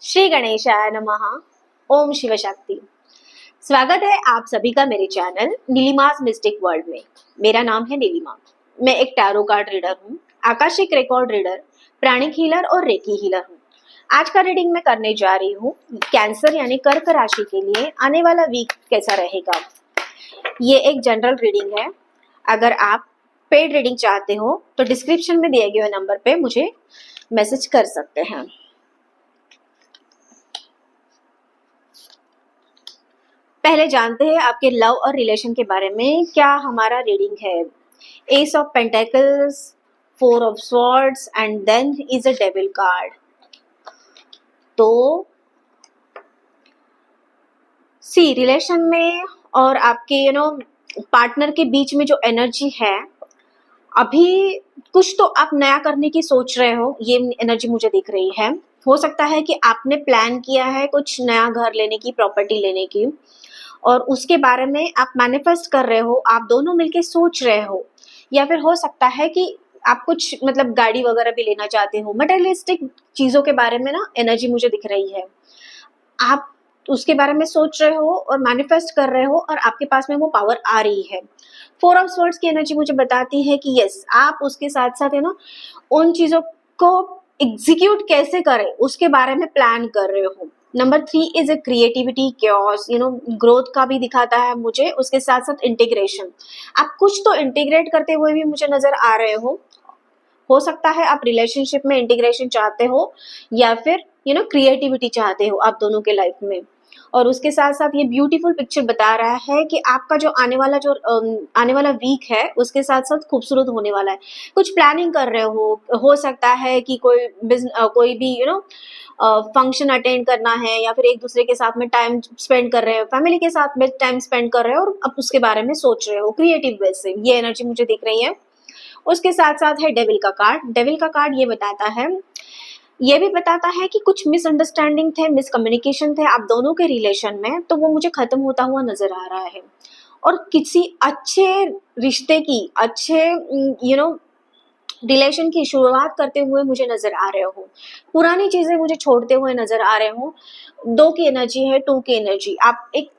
श्री गणेशाय नमः। ओम शिव शक्ति। स्वागत है आप सभी का मेरे चैनल नीलिमास मिस्टिक वर्ल्ड में। मेरा नाम है नीलिमा। मैं एक टैरो कार्ड रीडर हूँ, आकाशिक रिकॉर्ड रीडर, प्राणिक हीलर और रेकी हीलर हूँ। आज का रीडिंग मैं करने जा रही हूँ कैंसर यानी कर्क राशि के लिए आने वाला वीक कैसा रहेगा। ये एक जनरल रीडिंग है। अगर आप पेड रीडिंग चाहते हो तो डिस्क्रिप्शन में दिए गए नंबर पे मुझे मैसेज कर सकते हैं। पहले जानते हैं आपके लव और रिलेशन के बारे में क्या हमारा रीडिंग है। Ace of pentacles, 4 of swords and then is a devil card. तो सी रिलेशन में और आपके पार्टनर के बीच में जो एनर्जी है, अभी कुछ तो आप नया करने की सोच रहे हो, ये एनर्जी मुझे दिख रही है। हो सकता है कि आपने प्लान किया है कुछ नया घर लेने की, प्रॉपर्टी लेने की, और उसके बारे में आप मैनिफेस्ट कर रहे हो, आप दोनों मिलके सोच रहे हो। या फिर हो सकता है कि आप कुछ गाड़ी वगैरह भी लेना चाहते हो। मटेरियलिस्टिक चीजों के बारे में एनर्जी मुझे दिख रही है। आप उसके बारे में सोच रहे हो और मैनिफेस्ट कर रहे हो और आपके पास में वो पावर आ रही है। 4 ऑफ स्वॉर्ड्स की एनर्जी मुझे बताती है कि यस, आप उसके साथ साथ उन चीजों को एग्जीक्यूट कैसे करें उसके बारे में प्लान कर रहे हो। Number 3 is a creativity, chaos, growth का भी दिखाता है मुझे, उसके साथ साथ इंटीग्रेशन। आप कुछ तो इंटीग्रेट करते हुए भी मुझे नजर आ रहे हो सकता है आप रिलेशनशिप में इंटीग्रेशन चाहते हो या फिर क्रिएटिविटी चाहते हो आप दोनों के लाइफ में। और उसके साथ साथ ये ब्यूटीफुल पिक्चर बता रहा है कि आपका जो आने वाला वीक है उसके साथ साथ खूबसूरत होने वाला है। कुछ प्लानिंग कर रहे हो सकता है कि कोई भी फंक्शन अटेंड करना है या फिर एक दूसरे के साथ में टाइम स्पेंड कर रहे हो, फैमिली के साथ में टाइम स्पेंड कर रहे हो और अब उसके बारे में सोच रहे हो क्रिएटिव वे से। ये एनर्जी मुझे दिख रही है। उसके साथ साथ है डेविल का कार्ड। डेविल का कार्ड ये भी बताता है कि कुछ मिसअंडरस्टैंडिंग थे, मिसकम्युनिकेशन थे आप दोनों के रिलेशन में, तो वो मुझे खत्म होता हुआ नजर आ रहा है। और किसी अच्छे रिश्ते की, अच्छे रिलेशन की शुरुआत करते हुए मुझे नजर आ रहे हो। पुरानी चीजें मुझे छोड़ते हुए नजर आ रहे हो। 2 की एनर्जी है, 2 की एनर्जी। आप एक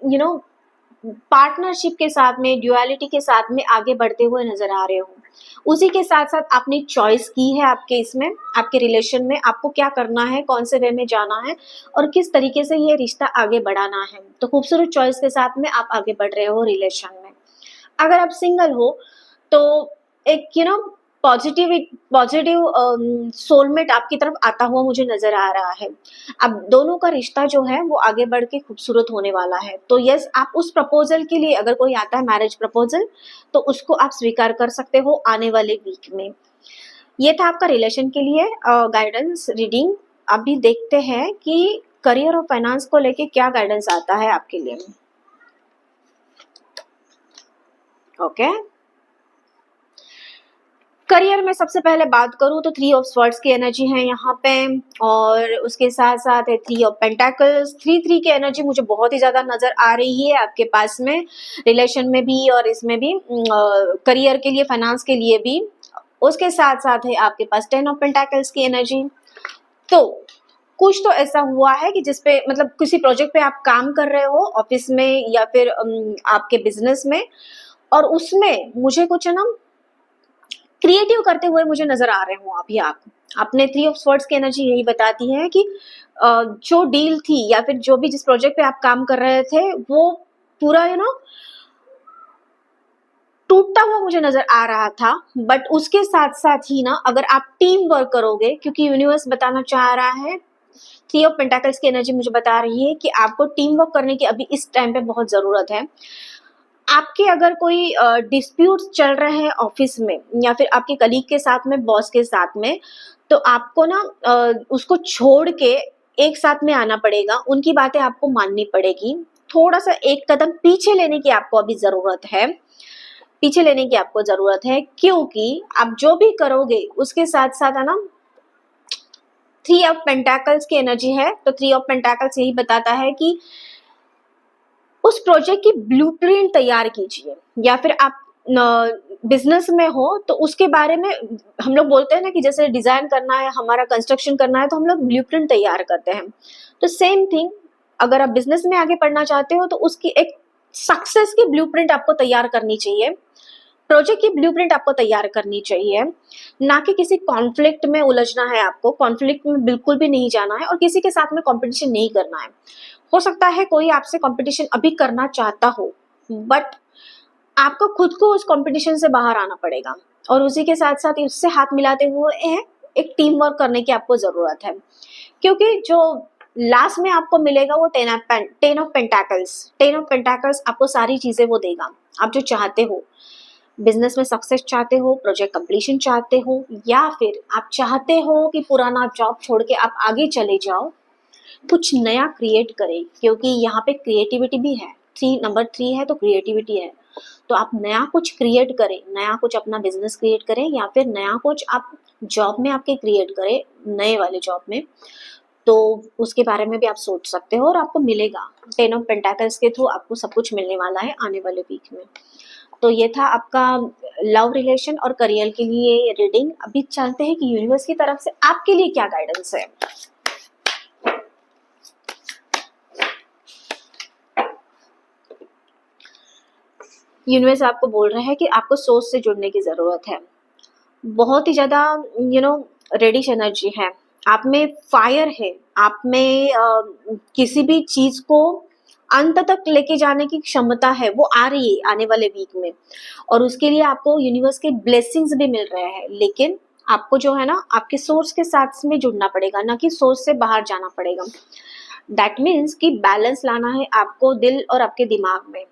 पार्टनरशिप के साथ में, ड्युअलिटी के साथ में आगे बढ़ते हुए नजर आ रहे हो। उसी के साथ साथ आपने चॉइस की है आपके इसमें, आपके रिलेशन में आपको क्या करना है, कौन से वे में जाना है और किस तरीके से ये रिश्ता आगे बढ़ाना है। तो खूबसूरत चॉइस के साथ में आप आगे बढ़ रहे हो रिलेशन में। अगर आप सिंगल हो तो एक पॉजिटिव सोलमेट आपकी तरफ आता हुआ मुझे नजर आ रहा है। अब दोनों का रिश्ता जो है वो आगे बढ़ के खूबसूरत होने वाला है। तो यस, आप उस प्रपोजल के लिए, अगर कोई आता है मैरिज प्रपोजल, तो उसको आप स्वीकार कर सकते हो आने वाले वीक में। ये था आपका रिलेशन के लिए गाइडेंस रीडिंग। अभी देखते हैं कि करियर और फाइनेंस को लेके क्या गाइडेंस आता है आपके लिए। ओके, करियर में सबसे पहले बात करूं तो 3 ऑफ स्वॉर्ड्स की एनर्जी है यहाँ पे, और उसके साथ साथ है 3 ऑफ पेंटाकल्स। 3 की एनर्जी मुझे बहुत ही ज्यादा नजर आ रही है आपके पास में, रिलेशन में भी और इसमें भी, करियर के लिए, फाइनेंस के लिए भी। उसके साथ साथ है आपके पास 10 ऑफ पेंटाकल्स की एनर्जी। तो कुछ तो ऐसा हुआ है कि जिसपे किसी प्रोजेक्ट पे आप काम कर रहे हो ऑफिस में या फिर आपके बिजनेस में, और उसमें मुझे कुछ क्रिएटिव करते हुए मुझे नजर आ रहे हो अभी आप। अपने 3 ऑफ स्वॉर्ड्स की एनर्जी यही बताती है कि जो डील थी या फिर जो भी जिस प्रोजेक्ट पे आप काम कर रहे थे वो पूरा टूटता हुआ मुझे नजर आ रहा था। बट उसके साथ साथ ही अगर आप टीम वर्क करोगे, क्योंकि यूनिवर्स बताना चाह रहा है, 3 ऑफ पेंटाकल्स की एनर्जी मुझे बता रही है कि आपको टीम वर्क करने की अभी इस टाइम पे बहुत जरूरत है। आपके अगर कोई डिस्प्यूट चल रहे हैं ऑफिस में या फिर आपके कलीग के साथ में, बॉस के साथ में, तो आपको उसको छोड़ के एक साथ में आना पड़ेगा, उनकी बातें आपको माननी पड़ेगी। थोड़ा सा एक कदम पीछे लेने की आपको अभी जरूरत है, पीछे लेने की आपको जरूरत है, क्योंकि आप जो भी करोगे उसके साथ साथ 3 ऑफ पेंटाकल्स की एनर्जी है। तो 3 ऑफ पेंटाकल्स यही बताता है कि उस प्रोजेक्ट की ब्लूप्रिंट तैयार कीजिए, या फिर आप बिजनेस में हो तो उसके बारे में हम लोग बोलते हैं ना कि जैसे डिजाइन करना है, हमारा कंस्ट्रक्शन करना है, तो हम लोग ब्लूप्रिंट तैयार करते हैं। तो सेम थिंग, अगर आप बिजनेस में आगे बढ़ना चाहते हो तो उसकी एक सक्सेस की ब्लूप्रिंट आपको तैयार करनी चाहिए, प्रोजेक्ट की ब्लूप्रिंट आपको तैयार करनी चाहिए, ना कि किसी कॉन्फ्लिक्ट में उलझना है। आपको कॉन्फ्लिक्ट में बिल्कुल भी नहीं जाना है और किसी के साथ में कंपटीशन नहीं करना है। हो सकता है कोई आपसे कंपटीशन अभी करना चाहता हो, बट आपको खुद को उस कंपटीशन से बाहर आना पड़ेगा और उसी के साथ साथ उससे हाथ मिलाते हुए एक टीम वर्क करने की आपको जरूरत है, क्योंकि जो लास्ट में आपको मिलेगा वो टेन ऑफ पेंटाकल्स आपको सारी चीजें वो देगा। आप जो चाहते हो, बिजनेस में सक्सेस चाहते हो, प्रोजेक्ट कंप्लीशन चाहते हो, या फिर आप चाहते हो कि पुराना जॉब छोड़ के आप आगे चले जाओ, कुछ नया क्रिएट करें, क्योंकि यहाँ पे क्रिएटिविटी भी है। नंबर 3 है तो क्रिएटिविटी है। तो आप नया कुछ क्रिएट करें, नया कुछ अपना बिजनेस क्रिएट करें, या फिर नया कुछ आप जॉब में आपके क्रिएट करें, नए वाले जॉब में। तो उसके बारे में भी आप सोच सकते हो और आपको मिलेगा। 10 ऑफ पेंटाकल्स के थ्रू आपको सब कुछ मिलने वाला है आने वाले वीक में। तो ये था आपका लव रिलेशन और करियर के लिए रीडिंग। अभी चलते हैं कि यूनिवर्स की तरफ से आपके लिए क्या गाइडेंस है। यूनिवर्स आपको बोल रहा है कि आपको सोच से जुड़ने की जरूरत है। बहुत ही ज्यादा रेडिश एनर्जी है आप में, फायर है आप में, किसी भी चीज को अंत तक लेके जाने की क्षमता है, वो आ रही है आने वाले वीक में। और उसके लिए आपको यूनिवर्स के ब्लेसिंग्स भी मिल रहे हैं, लेकिन आपको जो है ना आपके सोर्स के साथ में जुड़ना पड़ेगा, ना कि सोर्स से बाहर जाना पड़ेगा। दैट मीन्स कि बैलेंस लाना है आपको दिल और आपके दिमाग में।